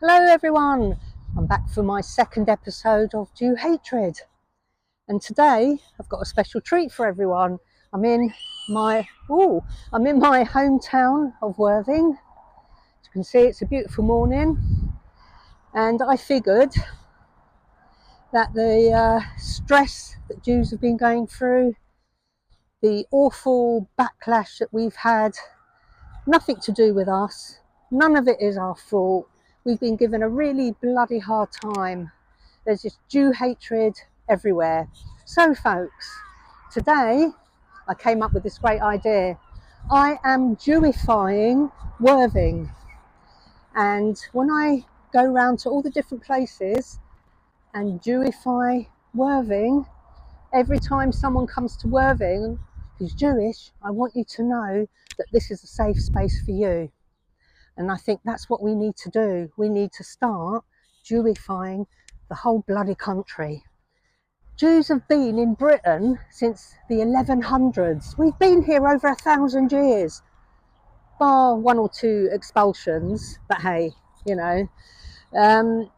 Hello everyone, I'm back for my second episode of Jew Hatred, and today I've got a special treat for everyone. I'm in my hometown of Worthing. As you can see, it's a beautiful morning, and I figured that the stress that Jews have been going through, the awful backlash that we've had, nothing to do with us, none of it is our fault. We've been given a really bloody hard time. There's just Jew hatred everywhere. So folks, today I came up with this great idea. I am Jewifying Worthing, and when I go around to all the different places and Jewify Worthing, every time someone comes to Worthing who's Jewish, I want you to know that this is a safe space for you. And I think that's what we need to do. We need to start Jewifying the whole bloody country. Jews have been in Britain since the 1100s. We've been here over 1,000 years, bar one or two expulsions, but hey, so, no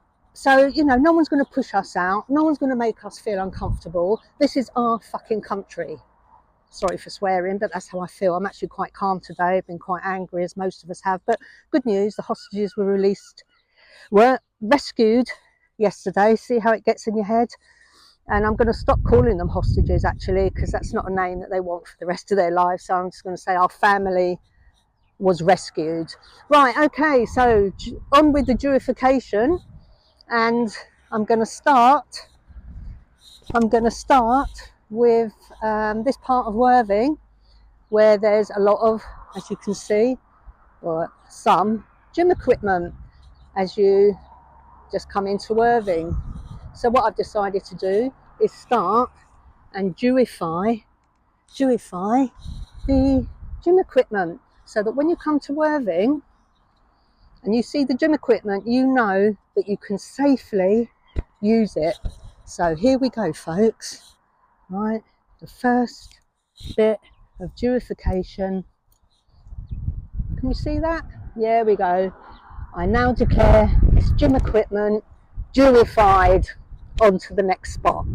one's going to push us out. No one's going to make us feel uncomfortable. This is our fucking country. Sorry for swearing, but that's how I feel. I'm actually quite calm today. I've been quite angry, as most of us have. But good news, the hostages were rescued yesterday. See how it gets in your head? And I'm going to stop calling them hostages, actually, because that's not a name that they want for the rest of their lives. So I'm just going to say our family was rescued. Right, okay, so on with the Jewification. And I'm going to start with this part of Worthing, where there's a lot of, as you can see, or some gym equipment as you just come into Worthing. So what I've decided to do is start and Jewify the gym equipment, so that when you come to Worthing and you see the gym equipment, you know that you can safely use it. So here we go, folks. Right, the first bit of Jewification. Can you see that? Yeah, we go. I now declare this gym equipment Jewified. On to the next spot.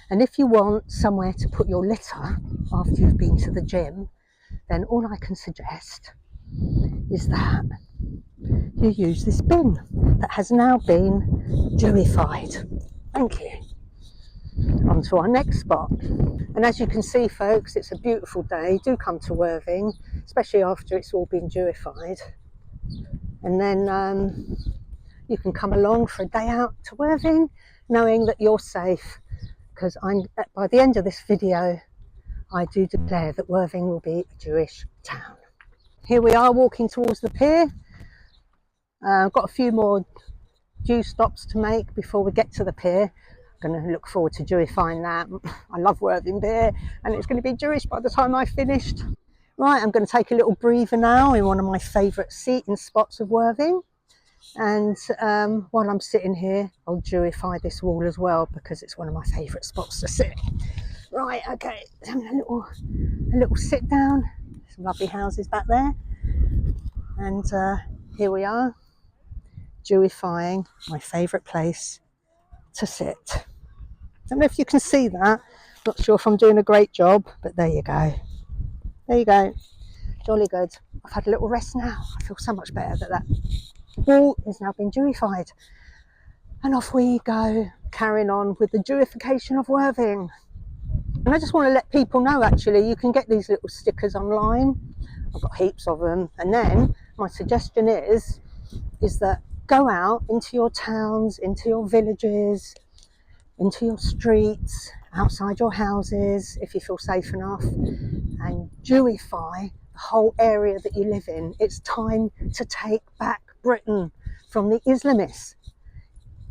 And if you want somewhere to put your litter after you've been to the gym, then all I can suggest is that you use this bin that has now been Jewified. Thank you. On to our next spot. And as you can see, folks, it's a beautiful day. Do come to Worthing, especially after it's all been Jewified. And then you can come along for a day out to Worthing, knowing that you're safe, because by the end of this video, I do declare that Worthing will be a Jewish town. Here we are walking towards the pier. I've got a few more Jew stops to make before we get to the pier. I'm going to look forward to Jewifying that. I love Worthing beer, and it's going to be Jewish by the time I've finished. Right, I'm going to take a little breather now in one of my favourite seating spots of Worthing. And while I'm sitting here, I'll Jewify this wall as well, because it's one of my favourite spots to sit. Right, okay, having a little sit down. Some lovely houses back there. And here we are, Jewifying my favourite place to sit. Don't know if you can see that. Not sure if I'm doing a great job, but there you go. There you go. Jolly good. I've had a little rest now. I feel so much better that wall has now been Jewified. And off we go, carrying on with the Jewification of Worthing. And I just want to let people know, actually, you can get these little stickers online. I've got heaps of them. And then my suggestion is that go out into your towns, into your villages, into your streets, outside your houses, if you feel safe enough, and Jewify the whole area that you live in. It's time to take back Britain from the Islamists.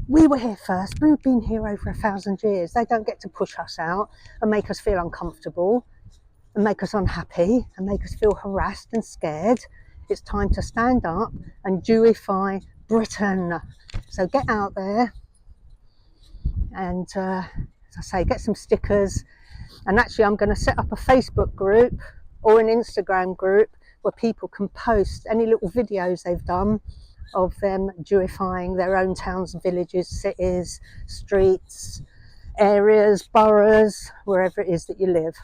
We were here first. We've been here over 1,000 years. They don't get to push us out and make us feel uncomfortable and make us unhappy and make us feel harassed and scared. It's time to stand up and Jewify Britain. So get out there and, as I say, get some stickers. And actually, I'm going to set up a Facebook group or an Instagram group where people can post any little videos they've done of them Jewifying their own towns, villages, cities, streets, areas, boroughs, wherever it is that you live,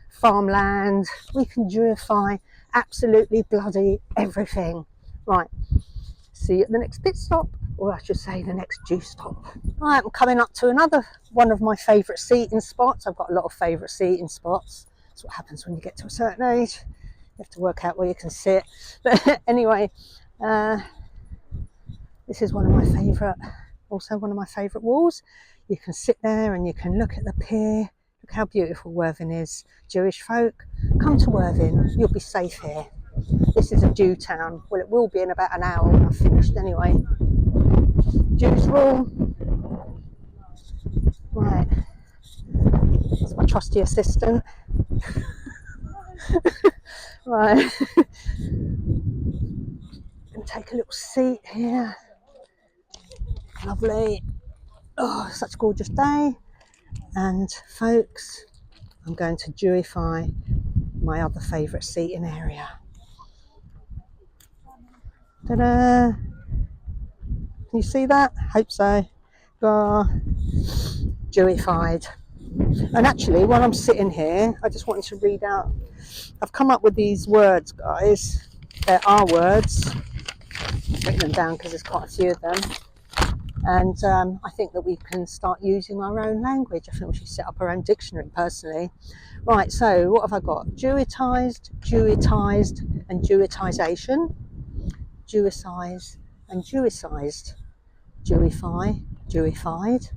farmland. We can Jewify absolutely bloody everything. Right, see you at the next pit stop, or I should say the next Jew stop. Right, I'm coming up to another one of my favourite seating spots. I've got a lot of favourite seating spots. That's what happens when you get to a certain age. You have to work out where you can sit. But anyway, this is one of my favourite, also one of my favourite walls. You can sit there and you can look at the pier. Look how beautiful Worthing is. Jewish folk, come to Worthing, you'll be safe here. This is a Jew town. Well, it will be in about an hour when I've finished anyway. Jews rule. Right, it's my trusty assistant. Right, and take a little seat here. Lovely. Oh, such a gorgeous day. And folks, I'm going to Jewify my other favourite seating area. Ta-da! Can you see that? Hope so. Jewified. And actually, while I'm sitting here, I just wanted to read out. I've come up with these words, guys. There are words. I've written them down because there's quite a few of them. And I think that we can start using our own language. I think we should set up our own dictionary, personally. Right, so what have I got? Jewitized, Jewitized, and Jewitization. Jewicize and Jewicized. Jewify, Jewified.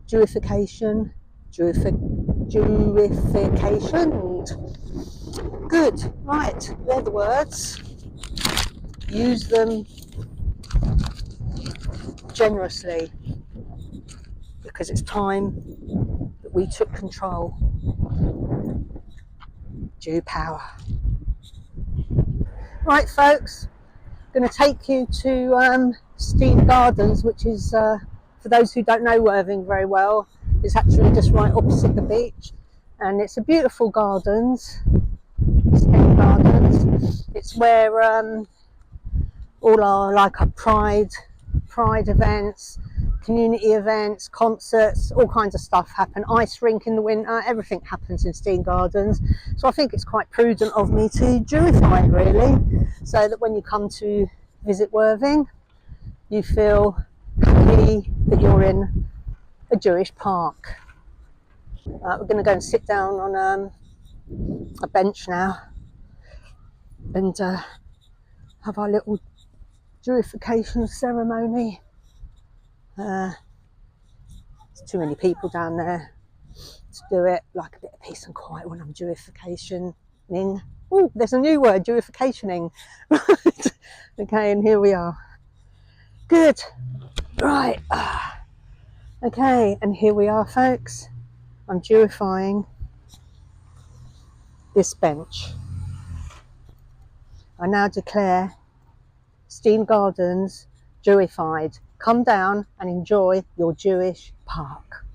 Jewification, Jewification. Good, right, they're the words. Use them generously because it's time that we took control. Jew power. Right, folks, I'm going to take you to Steam Gardens, which is, for those who don't know Worthing very well, it's actually just right opposite the beach, and it's a beautiful gardens. Steam Gardens. It's where all our pride events, community events, concerts, all kinds of stuff happen. Ice rink in the winter, everything happens in Steam Gardens. So I think it's quite prudent of me to Jewify it, really, so that when you come to visit Worthing, you feel happy that you're in a Jewish park. We're going to go and sit down on a bench now and have our little Jewification ceremony. There's too many people down there to do it. Like a bit of peace and quiet when I'm Jewificationing. Oh, there's a new word, Jewificationing. Okay, and here we are. Good. Right. Okay, and here we are, folks. I'm Jewifying this bench. I now declare Steam Gardens Jewified. Come down and enjoy your Jewish park.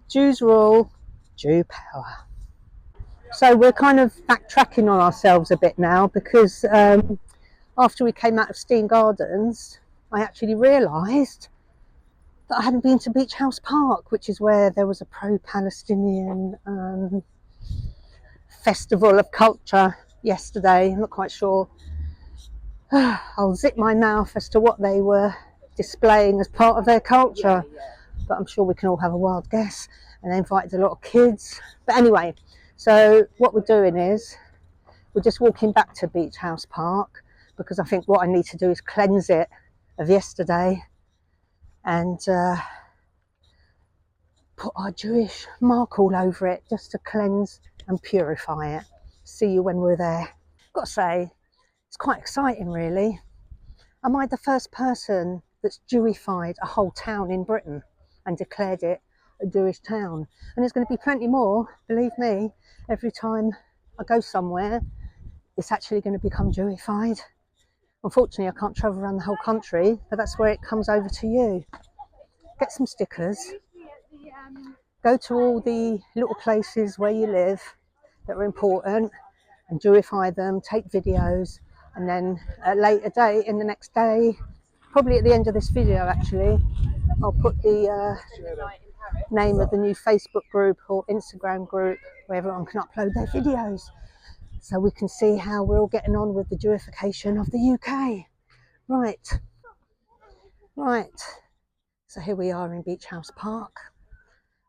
Jews rule, Jew power. So we're kind of backtracking on ourselves a bit now because after we came out of Steam Gardens, I actually realised that I hadn't been to Beach House Park, which is where there was a pro-Palestinian festival of culture yesterday. I'm not quite sure. I'll zip my mouth as to what they were displaying as part of their culture, but I'm sure we can all have a wild guess. And they invited a lot of kids. But anyway, so what we're doing is we're just walking back to Beach House Park because I think what I need to do is cleanse it of yesterday and put our Jewish mark all over it just to cleanse and purify it. See you when we're there. Got to say, it's quite exciting, really. Am I the first person that's Jewified a whole town in Britain and declared it a Jewish town? And there's going to be plenty more, believe me. Every time I go somewhere, it's actually going to become Jewified. Unfortunately, I can't travel around the whole country, but that's where it comes over to you. Get some stickers. Go to all the little places where you live that are important and Jewify them. Take videos And then at a later date, in the next day, probably at the end of this video actually, I'll put the name of the new Facebook group or Instagram group where everyone can upload their videos, so we can see how we're all getting on with the Jewification of the UK. Right, so here we are in Beach House Park,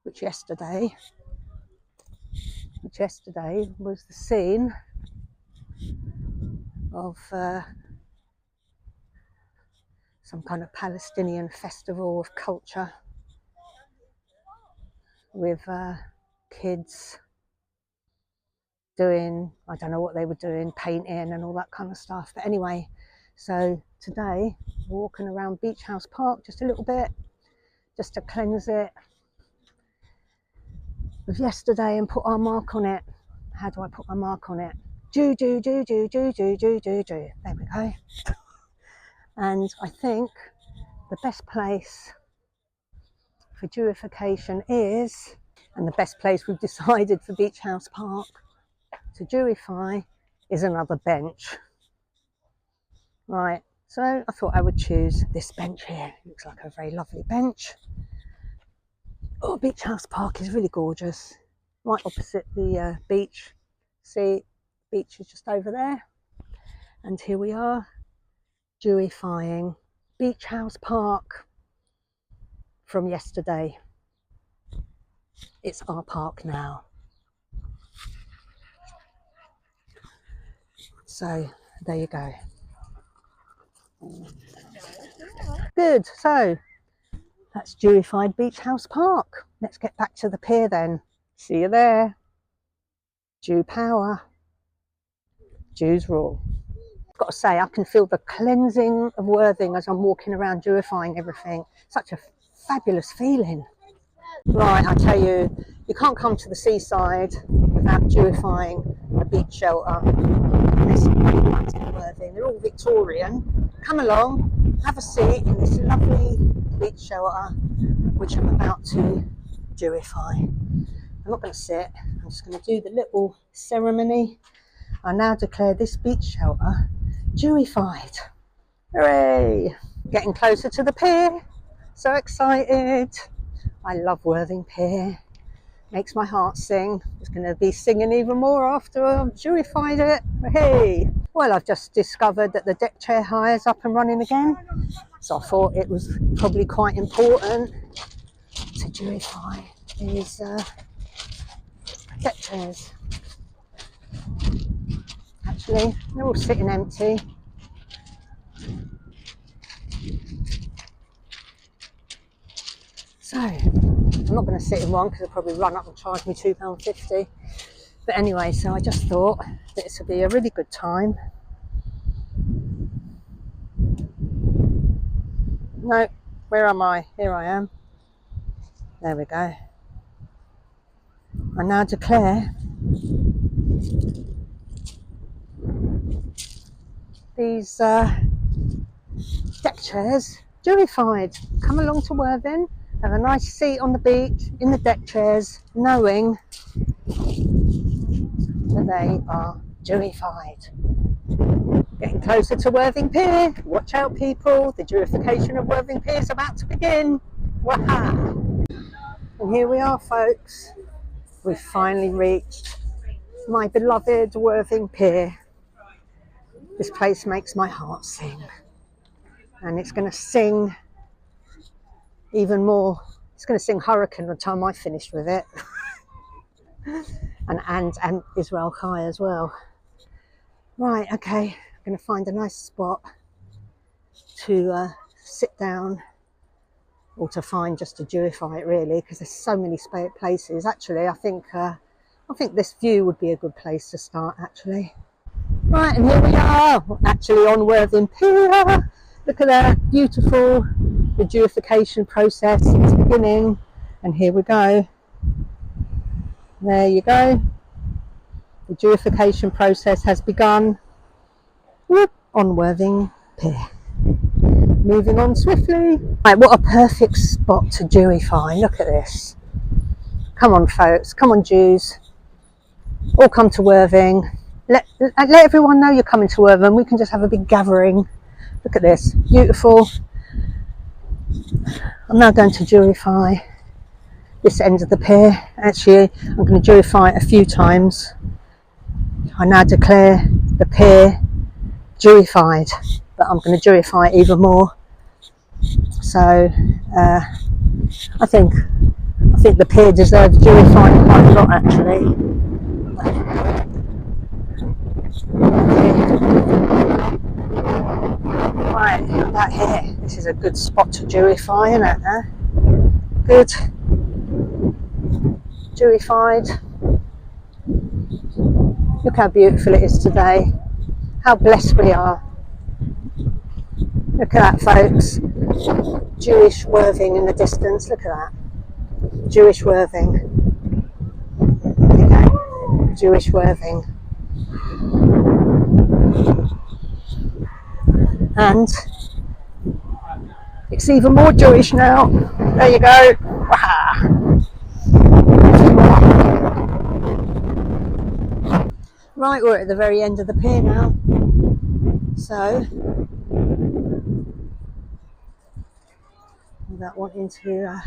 which yesterday was the scene of some kind of Palestinian festival of culture with kids doing, I don't know what they were doing, painting and all that kind of stuff. But anyway, so today we're walking around Beach House Park just a little bit, just to cleanse it with yesterday and put our mark on it. How do I put my mark on it? Jew, Jew, Jew, Jew, Jew, Jew, Jew, Jew, Jew. There we go. And I think the best place for Jewification is, and the best place we've decided for Beach House Park to Jewify, is another bench. Right, so I thought I would choose this bench here. It looks like a very lovely bench. Oh, Beach House Park is really gorgeous. Right opposite the beach. See, the beach is just over there. And here we are, Jewifying Beach House Park from yesterday. It's our park now. So there you go. Good, so that's Jewified Beach House Park. Let's get back to the pier then. See you there. Jew power. Jews rule. I've got to say, I can feel the cleansing of Worthing as I'm walking around Jewifying everything. Such a fabulous feeling. Right, I tell you, you can't come to the seaside without Jewifying a beach shelter. There's some great ones in Worthing. They're all Victorian. Come along, have a seat in this lovely beach shelter, which I'm about to Jewify. I'm not going to sit, I'm just going to do the little ceremony. I now declare this beach shelter Jewified. Hooray! Getting closer to the pier. So excited. I love Worthing Pier. Makes my heart sing. It's going to be singing even more after I've Jewified it. Hey! Well, I've just discovered that the deck chair hire is up and running again. So I thought it was probably quite important to Jewify these deck chairs. Actually, they're all sitting empty. So, I'm not going to sit in one because they'll probably run up and charge me £2.50. But anyway, so I just thought this would be a really good time. No, where am I? Here I am. There we go. I now declare these deck chairs Jewified. Come along to Worthing, have a nice seat on the beach in the deck chairs, knowing that they are Jewified. Getting closer to Worthing Pier. Watch out, people. The Jewification of Worthing Pier is about to begin. Waha! And here we are, folks. We've finally reached my beloved Worthing Pier. This place makes my heart sing. And it's going to sing even more. It's going to sing Hurricane by the time I finished with it. and Israel Chai as well. Right, okay. I'm going to find a nice spot to sit down, or to find just to Jewify it, really, because there's so many places. Actually, I think this view would be a good place to start, actually. Right, and here we are, actually on Worthing Pier. Look at that, beautiful. The Jewification process is beginning, and here we go. There you go. The Jewification process has begun. Whoop, on Worthing Pier. Moving on swiftly. Right, what a perfect spot to Jewify. Look at this. Come on, folks. Come on, Jews. All come to Worthing. let everyone know you're coming to Worthing. We can just have a big gathering. Look at this, beautiful. I'm now going to Jewify this end of the pier. Actually, I'm going to Jewify it a few times. I now declare the pier Jewified, but I'm going to Jewify it even more. So I think the pier deserves Jewifying quite a lot, actually. Right, about here. This is a good spot to Jewify, isn't it? Good. Jewified. Look how beautiful it is today. How blessed we are. Look at that, folks. Jewish Worthing in the distance. Look at that. Jewish Worthing. There you go. Jewish Worthing. And it's even more Jewish now. There you go. Right, we're at the very end of the pier now. So, without wanting to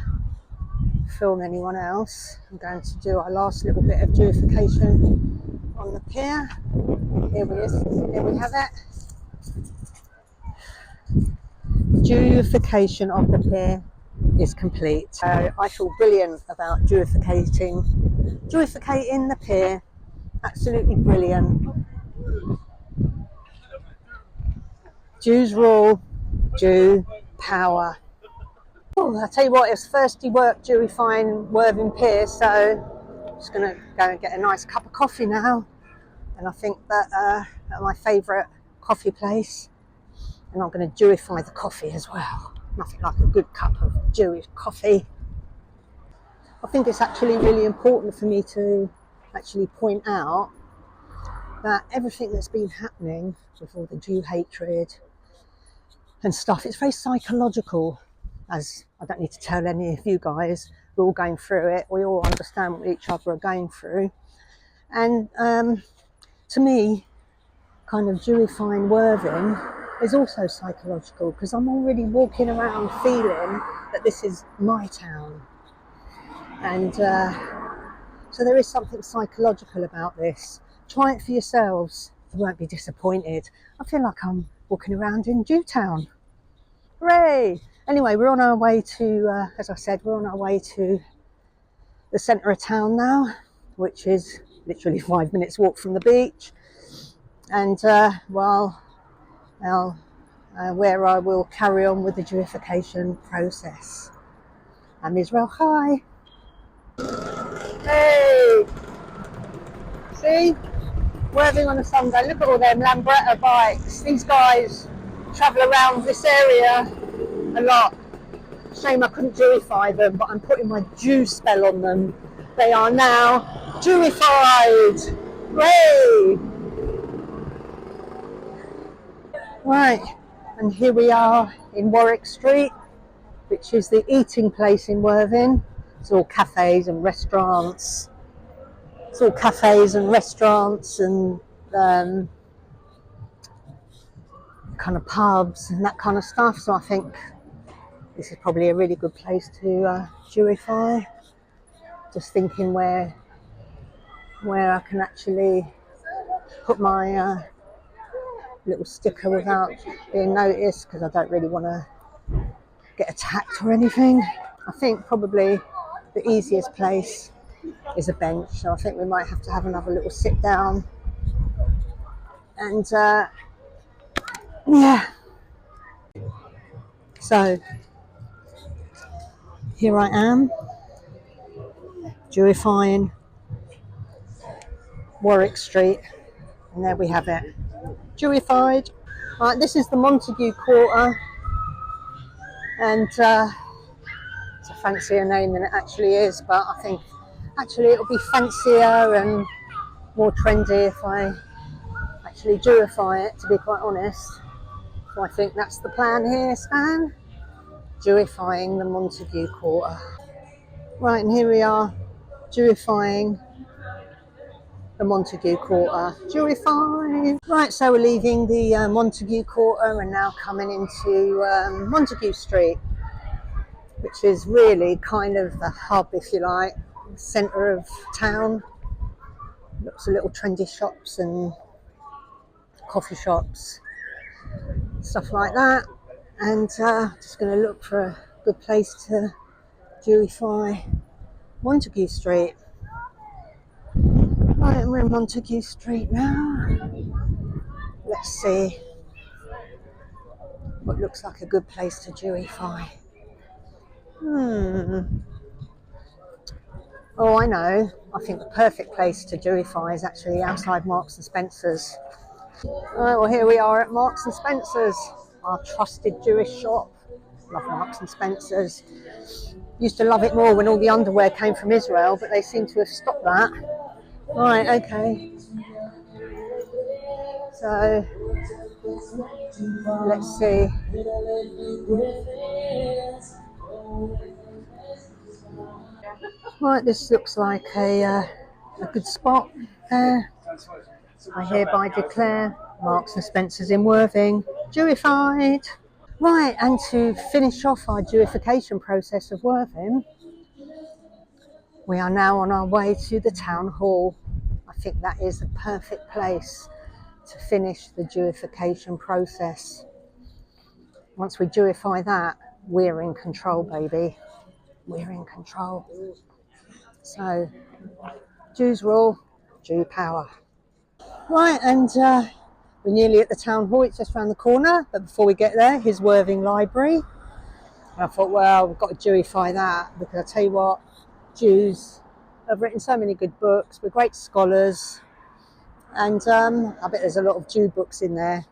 film anyone else, I'm going to do our last little bit of Jewification on the pier. Here we have it. Jewification of the pier is complete. So I feel brilliant about Jewificating the pier. Absolutely brilliant. Jews rule, Jew power. Oh, I tell you what, it's thirsty work Jewifying Worthing Pier, so I'm just going to go and get a nice cup of coffee now. And I think that at my favourite coffee place, and I'm going to Jewify the coffee as well. Nothing like a good cup of Jewish coffee. I think it's actually really important for me to actually point out that everything that's been happening with all the Jew hatred and stuff, it's very psychological, as I don't need to tell any of you guys. We're all going through it. We all understand what each other are going through. And to me, kind of Jewifying Worthing is also psychological, because I'm already walking around feeling that this is my town. And so there is something psychological about this. Try it for yourselves. You won't be disappointed. I feel like I'm walking around in Jewtown. Hooray! Anyway, we're on our way to, as I said, we're on our way to the centre of town now, which is literally 5 minutes walk from the beach. And where I will carry on with the Jewification process. I'm Israel, hi. Hey! See? Worthing on a Sunday. Look at all them Lambretta bikes. These guys travel around this area a lot. Shame I couldn't Jewify them, but I'm putting my Jew spell on them. They are now Jewified. Hooray! Right, and here we are in Warwick Street, which is the eating place in Worthing. It's all cafes and restaurants. It's all cafes and restaurants and kind of pubs and that kind of stuff. So I think this is probably a really good place to Jewify. Just thinking where I can actually put my little sticker without being noticed, because I don't really want to get attacked or anything. I think probably the easiest place is a bench, so I think we might have to have another little sit down. And yeah, so here I am, Jewifying Warwick Street, and there we have it, Jewified. Right, this is the Montague Quarter, and it's a fancier name than it actually is, but I think actually it'll be fancier and more trendy if I actually Jewify it, to be quite honest. So I think that's the plan here, Stan. Jewifying the Montague Quarter. Right, and here we are, Jewifying the Montague Quarter. Jewify. Right, so we're leaving the Montague Quarter and now coming into Montague Street, which is really kind of the hub, if you like, centre of town. Lots of little trendy shops and coffee shops, stuff like that. And just going to look for a good place to Jewify Montague Street. Right, we're in Montague Street now. Let's see what looks like a good place to Jewify. Oh, I know. I think the perfect place to Jewify is actually outside Marks and Spencer's. Right, well, here we are at Marks and Spencer's, our trusted Jewish shop. Love Marks and Spencer's. Used to love it more when all the underwear came from Israel, but they seem to have stopped that. Right, okay. So, let's see. Right, this looks like a good spot there. I hereby declare Marks and Spencer's in Worthing Jewified. Right, and to finish off our Jewification process of Worthing, we are now on our way to the town hall. I think that is the perfect place to finish the Jewification process. Once we Jewify that, we're in control, baby. We're in control. So, Jews rule, Jew power. Right, and we're nearly at the town hall. It's just around the corner. But before we get there, here's Worthing Library. And I thought, well, we've got to Jewify that, because I tell you what, Jews have written so many good books. We're great scholars. And I bet there's a lot of Jew books in there.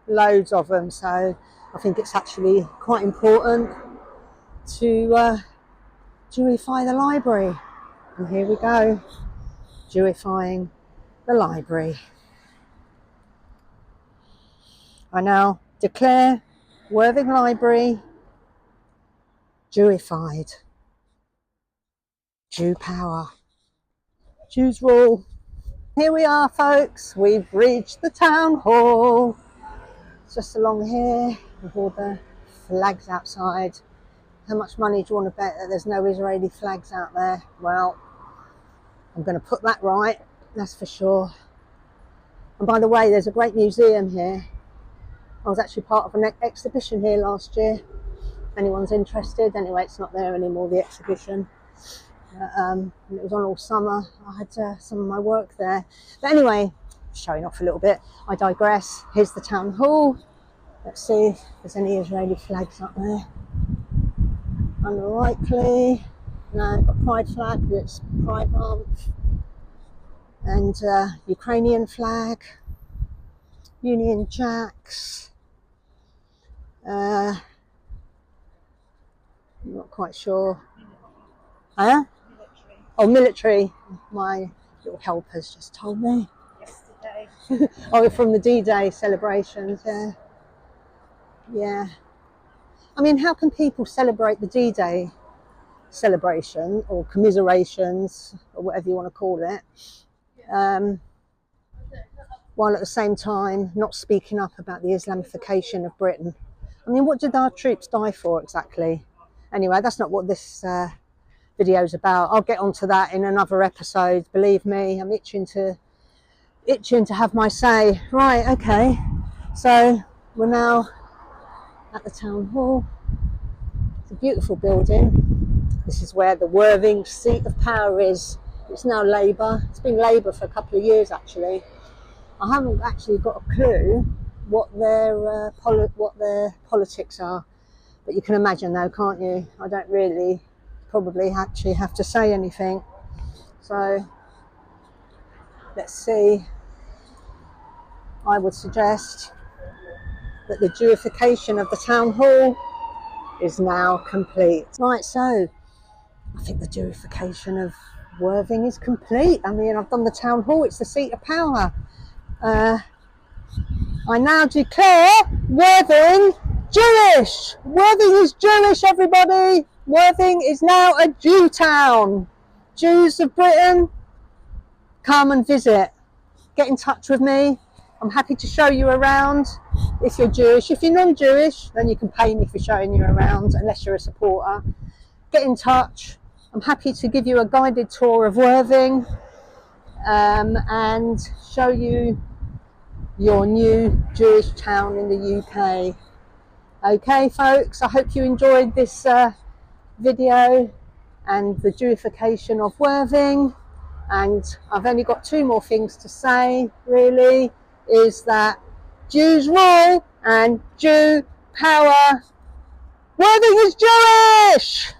Loads of them. So I think it's actually quite important to Jewify the library. And here we go, Jewifying the library. I now declare Worthing Library Jewified. Jew power. Jews rule. Here we are, folks. We've reached the town hall. It's just along here with all the flags outside. How much money do you want to bet that there's no Israeli flags out there? Well, I'm going to put that right, that's for sure. And by the way, there's a great museum here. I was actually part of an exhibition here last year. If anyone's interested. Anyway, it's not there anymore, the exhibition. It was on all summer. I had some of my work there. But anyway, showing off a little bit. I digress. Here's the town hall. Let's see if there's any Israeli flags up there. Unlikely. No, got Pride flag, it's Pride Month. And Ukrainian flag. Union Jacks. I'm not quite sure. Huh? Oh, military. My little helpers just told me. Yesterday. Oh, from the D-Day celebrations, yeah. Yeah. I mean, how can people celebrate the D-Day celebration or commiserations or whatever you want to call it, while at the same time not speaking up about the Islamification of Britain? I mean, what did our troops die for exactly? Anyway, that's not what this video's about. I'll get onto that in another episode. Believe me, I'm itching to have my say. Right, okay. So we're now at the town hall. It's a beautiful building. This is where the Worthing seat of power is. It's now Labour. It's been Labour for a couple of years actually. I haven't actually got a clue what their politics are, but you can imagine though, can't you? I don't really probably actually have to say anything. So let's see. I would suggest that the Jewification of the town hall is now complete. Right, so I think the Jewification of Worthing is complete. I mean, I've done the town hall, it's the seat of power. I now declare Worthing Jewish. Worthing is Jewish, everybody. Worthing is now a Jew town. Jews of Britain, come and visit. get in touch with me. I'm happy to show you around if you're Jewish. If you're non-Jewish, then you can pay me for showing you around, unless you're a supporter. Get in touch. I'm happy to give you a guided tour of Worthing and show you your new Jewish town in the UK. Okay, folks, I hope you enjoyed this video and the Jewification of Worthing. And I've only got two more things to say, really, is that Jews rule and Jew power. Worthing is Jewish!